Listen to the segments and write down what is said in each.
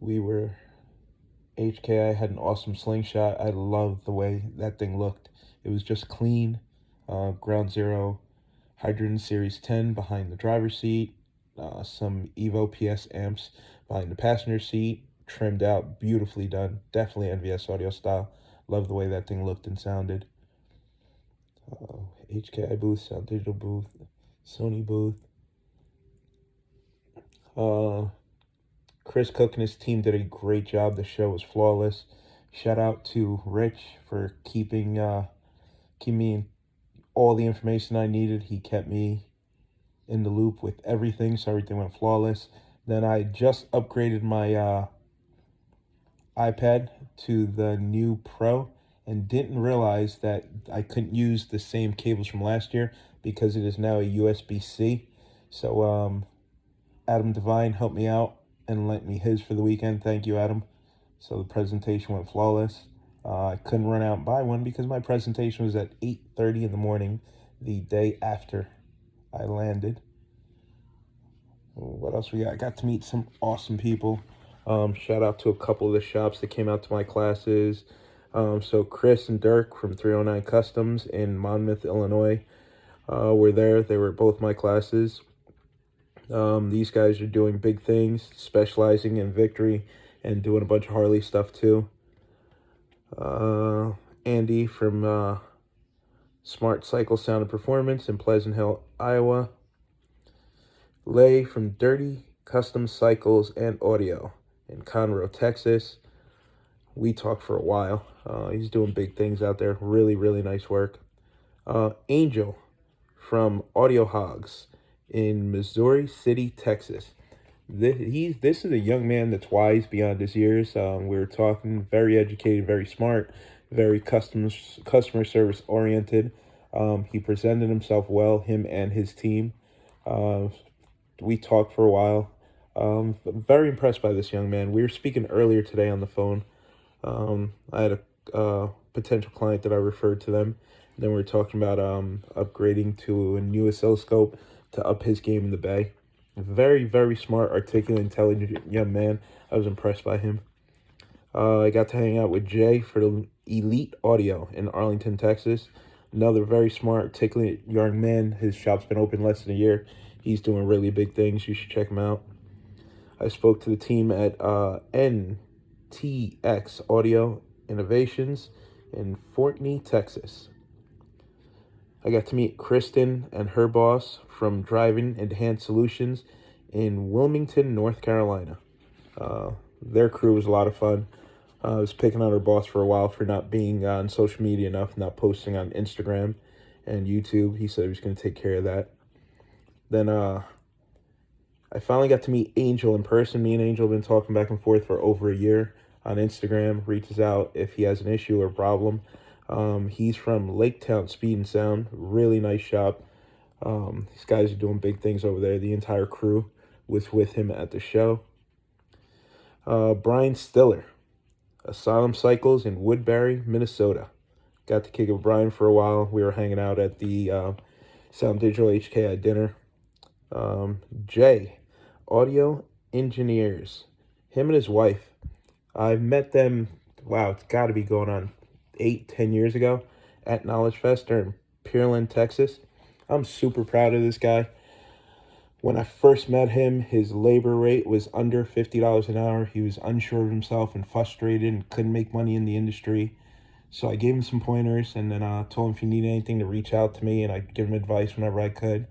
We were HKI had an awesome slingshot. I loved the way that thing looked. It was just clean. Ground Zero Hydrogen Series 10 behind the driver's seat. Some Evo PS amps behind the passenger seat. Trimmed out, beautifully done. Definitely NVS audio style. Love the way that thing looked and sounded. HKI booth, Sound Digital booth, Sony booth. Chris Cook and his team did a great job. The show was flawless. Shout out to Rich for keeping me all the information I needed. He kept me in the loop with everything, so everything went flawless. Then I just upgraded my iPad to the new Pro and didn't realize that I couldn't use the same cables from last year because it is now a USB-C. So Adam Devine helped me out and lent me his for the weekend. Thank you, Adam. So the presentation went flawless. I couldn't run out and buy one because my presentation was at 8:30 in the morning the day after I landed. What else we got? I got to meet some awesome people. Shout out to a couple of the shops that came out to my classes. So Chris and Dirk from 309 Customs in Monmouth, Illinois, were there. They were both my classes. These guys are doing big things, specializing in victory and doing a bunch of Harley stuff too. Andy from Smart Cycle Sound and Performance in Pleasant Hill, Iowa. Lay from Dirty Custom Cycles and Audio in Conroe, Texas. We talked for a while. He's doing big things out there. Really, really nice work. Angel from Audio Hogs in Missouri City, Texas. This is a young man that's wise beyond his years. We were talking, very educated, very smart, very customer service oriented. He presented himself well, him and his team. We talked for a while. I'm very impressed by this young man. We were speaking earlier today on the phone. I had a potential client that I referred to them. And then we were talking about upgrading to a new oscilloscope to up his game in the Bay. Very, very smart, articulate, intelligent young man. I was impressed by him. I got to hang out with Jay for Elite Audio in Arlington, Texas. Another very smart, articulate young man. His shop's been open less than a year. He's doing really big things. You should check him out. I spoke to the team at NTX Audio Innovations in Fortney, Texas. I got to meet Kristen and her boss from Driving Enhanced Solutions in Wilmington, North Carolina. Their crew was a lot of fun. I was picking on her boss for a while for not being on social media enough, not posting on Instagram and YouTube. He said he was going to take care of that. Then I finally got to meet Angel in person. Me and Angel have been talking back and forth for over a year on Instagram. Reaches out if he has an issue or problem. He's from Laketown Speed and Sound. Really nice shop. These guys are doing big things over there. The entire crew was with him at the show. Brian Stiller, Asylum Cycles in Woodbury, Minnesota. Got to kick it with Brian for a while. We were hanging out at the Sound Digital HKI dinner. Jay, Audio Engineers. Him and his wife. I've met them, wow, it's got to be going on 8-10 years ago at Knowledgefest in Pearland, Texas. I'm super proud of this guy. When I first met him, his labor rate was under $50 an hour. He was unsure of himself and frustrated and couldn't make money in the industry. So I gave him some pointers and then told him if he needed anything to reach out to me, and I'd give him advice whenever I could.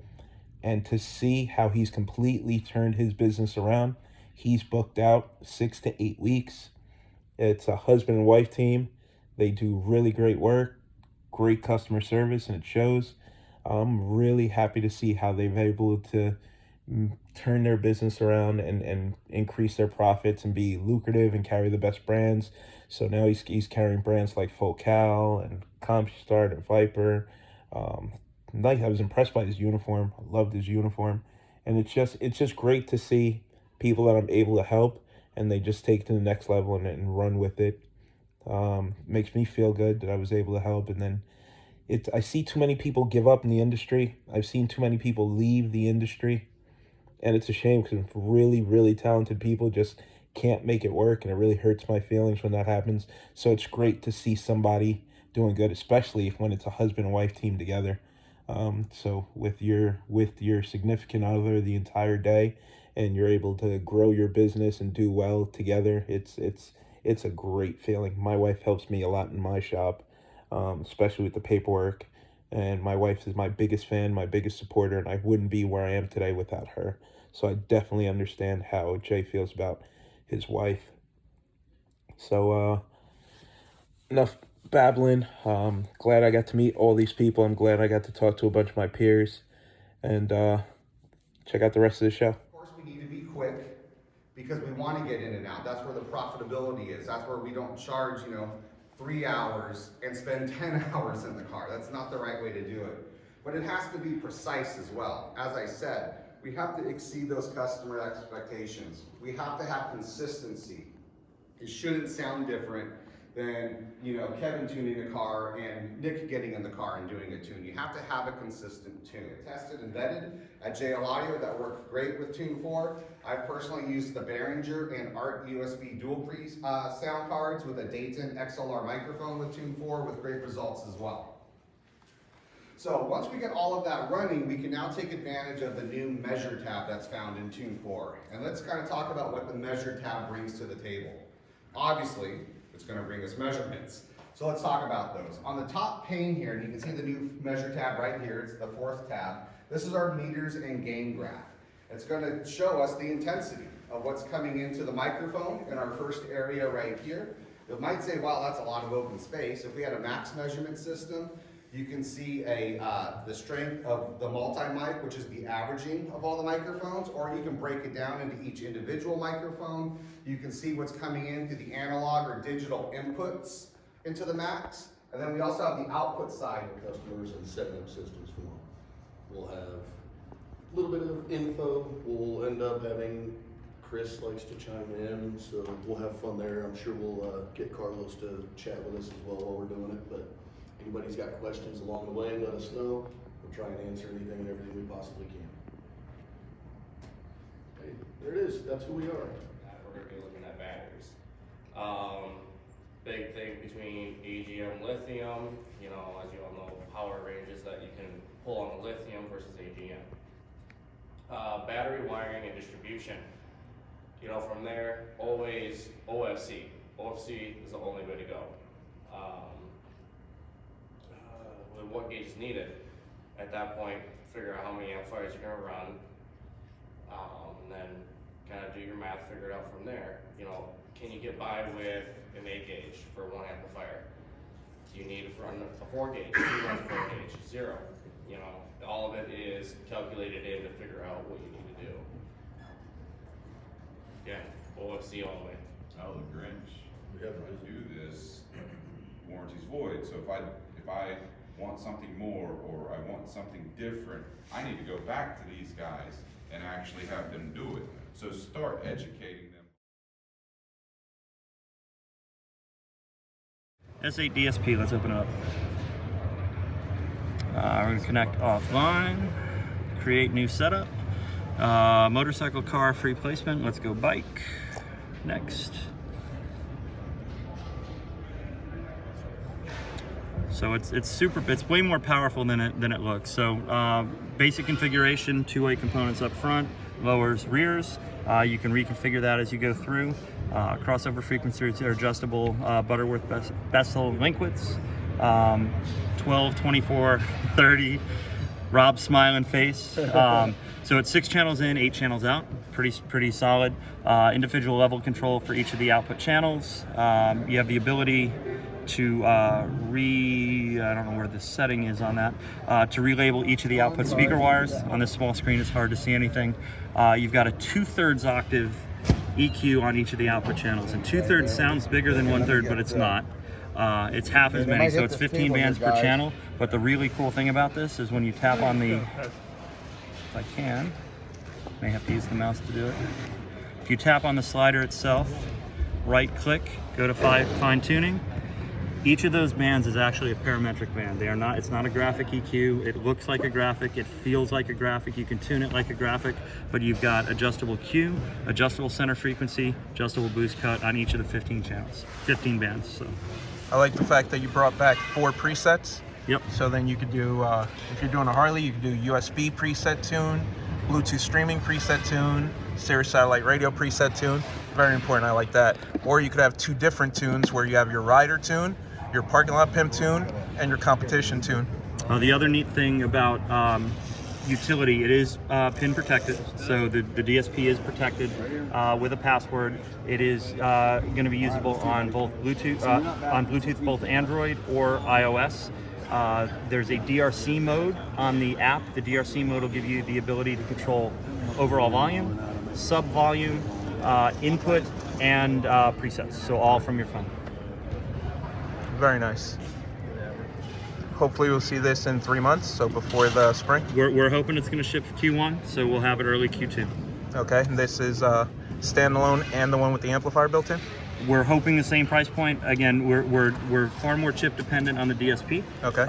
And to see how he's completely turned his business around, he's booked out 6 to 8 weeks. It's a husband and wife team. They do really great work, great customer service, and it shows. I'm really happy to see how they've been able to turn their business around and increase their profits and be lucrative and carry the best brands. So now he's carrying brands like Focal and CompuStart and Viper. I was impressed by his uniform. I loved his uniform. And it's just great to see people that I'm able to help and they just take it to the next level and run with it. Makes me feel good that I was able to help. And then I see too many people give up in the industry. I've seen too many people leave the industry. And it's a shame because really, really talented people just can't make it work, and it really hurts my feelings when that happens. So it's great to see somebody doing good, especially when it's a husband and wife team together. So with your significant other the entire day, and you're able to grow your business and do well together, it's a great feeling. My wife helps me a lot in my shop, especially with the paperwork. And my wife is my biggest fan, my biggest supporter, and I wouldn't be where I am today without her. So I definitely understand how Jay feels about his wife. So enough babbling. Glad I got to meet all these people. I'm glad I got to talk to a bunch of my peers, and check out the rest of the show. Of course, we need to be quick because we want to get in and out. That's where the profitability is. That's where we don't charge, 3 hours and spend 10 hours in the car. That's not the right way to do it. But it has to be precise as well. As I said, we have to exceed those customer expectations. We have to have consistency. It shouldn't sound different than Kevin tuning a car and Nick getting in the car and doing a tune. You have to have a consistent tune. Tested and vetted at JL Audio, that worked great with Tune 4. I've personally used the Behringer and Art USB dual pre sound cards with a Dayton XLR microphone with Tune 4 with great results as well. So once we get all of that running, we can now take advantage of the new measure tab that's found in Tune 4. And let's kind of talk about what the measure tab brings to the table. Obviously, it's going to bring us measurements. So let's talk about those. On the top pane here, and you can see the new measure tab right here, it's the 4th tab. This is our meters and gain graph. It's going to show us the intensity of what's coming into the microphone in our first area right here. It might say, wow, that's a lot of open space. If we had a max measurement system, you can see the strength of the multi-mic, which is the averaging of all the microphones, or you can break it down into each individual microphone. You can see what's coming in through the analog or digital inputs into the max. And then we also have the output side. Customers and setting up systems for them. We'll have a little bit of info. We'll end up having Chris likes to chime in, so we'll have fun there. I'm sure we'll get Carlos to chat with us as well while we're doing it. But anybody's got questions along the way, let us know. We'll try and answer anything and everything we possibly can. Hey, there it is. That's who we are. We're going to be looking at batteries. Big thing between AGM lithium, as you all know, power ranges that you can pull on the lithium versus AGM. Battery wiring and distribution. From there, always OFC. OFC is the only way to go. With what gauge is needed. At that point, figure out how many amplifiers you're going to run, and then kind of do your math, figure it out from there. Can you get by with an 8 gauge for one amplifier? Do you need to run a 4 gauge? Do you run a 4 gauge? 0. All of it is calculated in to figure out what you need to do. Again, OFC all the way. Oh, the Grinch. If I do this, warranty's void. So if I want something more or I want something different, I need to go back to these guys and actually have them do it. So start educating them. S8 DSP, let's open it up. We're going to connect offline, create new setup. Motorcycle car free placement, let's go bike. Next. So it's way more powerful than it looks. So basic configuration, 2-way components up front, lowers rears. You can reconfigure that as you go through. Crossover frequencies are adjustable. Butterworth Bessel link widths, 12, 24, 30. Rob's smiling face. So it's 6 channels in, 8 channels out. Pretty solid. Individual level control for each of the output channels. You have the ability to I don't know where the setting is on that, to relabel each of the output speaker wires. On this small screen, it's hard to see anything. You've got a 2/3 octave EQ on each of the output channels, and 2/3 sounds bigger than 1/3, but it's not. It's half as many, so it's 15 bands per channel. But the really cool thing about this is when you tap on the, if I can, may have to use the mouse to do it. If you tap on the slider itself, right click, go to fine tuning, Each of those bands is actually a parametric band. They are not. It's not a graphic EQ. It looks like a graphic. It feels like a graphic. You can tune it like a graphic, but you've got adjustable Q, adjustable center frequency, adjustable boost cut on each of the 15 channels, 15 bands. So I like the fact that you brought back 4 presets. yep. So then you could do, if you're doing a Harley, you could do USB preset tune, Bluetooth streaming preset tune, Sirius satellite radio preset tune. Very important, I like that. Or you could have 2 different tunes where you have your rider tune, your parking lot pimp tune, and your competition tune. The other neat thing about utility, it is pin protected, so the DSP is protected with a password. It is going to be usable on both Bluetooth, both Android or iOS. There's a DRC mode on the app. The DRC mode will give you the ability to control overall volume, sub volume, input, and presets. So all from your phone. Very nice. Hopefully we'll see this in 3 months, so before the spring. We're hoping it's going to ship Q1, so we'll have it early Q2. Okay, and this is standalone and the one with the amplifier built in? We're hoping the same price point. Again, we're far more chip dependent on the DSP. Okay.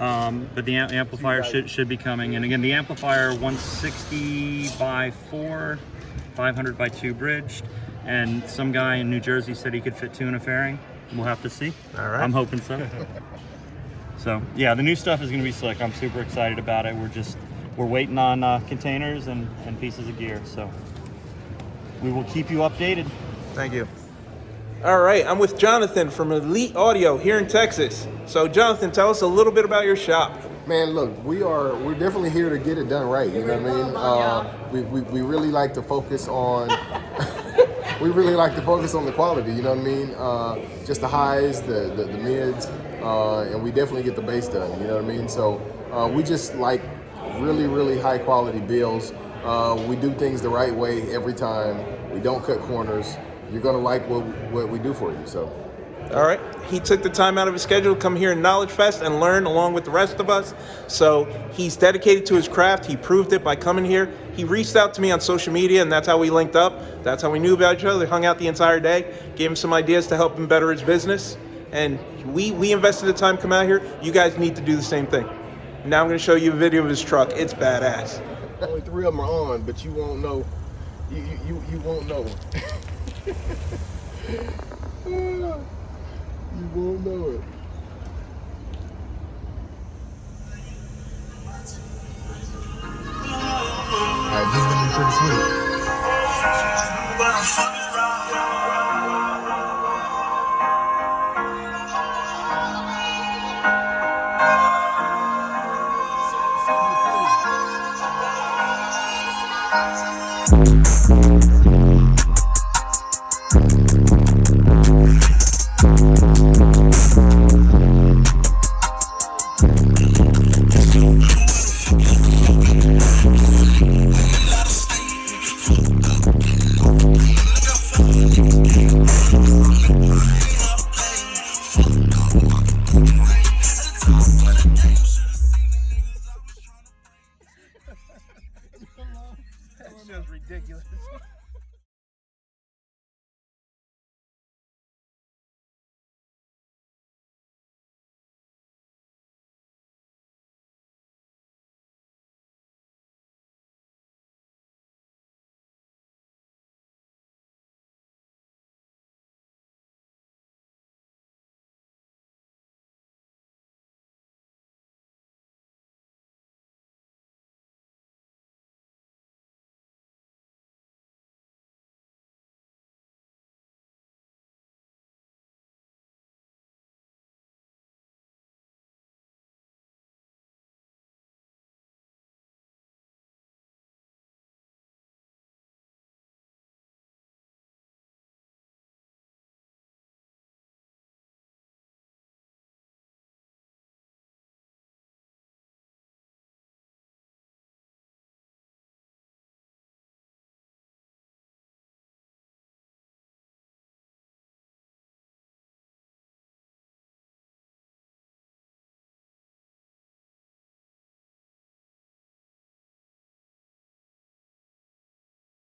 But the amplifier should be coming. And again, the amplifier 160 by 4, 500 by 2 bridged. And some guy in New Jersey said he could fit 2 in a fairing. We'll have to see. All right. I'm hoping so. So yeah, the new stuff is going to be slick. I'm super excited about it. We're waiting on containers and pieces of gear. So we will keep you updated. Thank you. All right, I'm with Jonathan from Elite Audio here in Texas. So Jonathan, tell us a little bit about your shop. Man, look, we're definitely here to get it done right. You know what I mean? We really like to focus on the quality. You know what I mean? Just the highs, the mids, and we definitely get the bass done. You know what I mean? So we just like really high quality builds. We do things the right way every time. We don't cut corners. You're gonna like what we do for you. So. All right. He took the time out of his schedule to come here in Knowledgefest and learn along with the rest of us. So he's dedicated to his craft. He proved it by coming here. He reached out to me on social media, and that's how we linked up. That's how we knew about each other. Hung out the entire day, gave him some ideas to help him better his business. And we invested the time to come out here. You guys need to do the same thing. Now I'm going to show you a video of his truck. It's badass. Only 3 of them are on, but you won't know. You won't know. You won't know it. Alright, this is gonna be pretty sweet.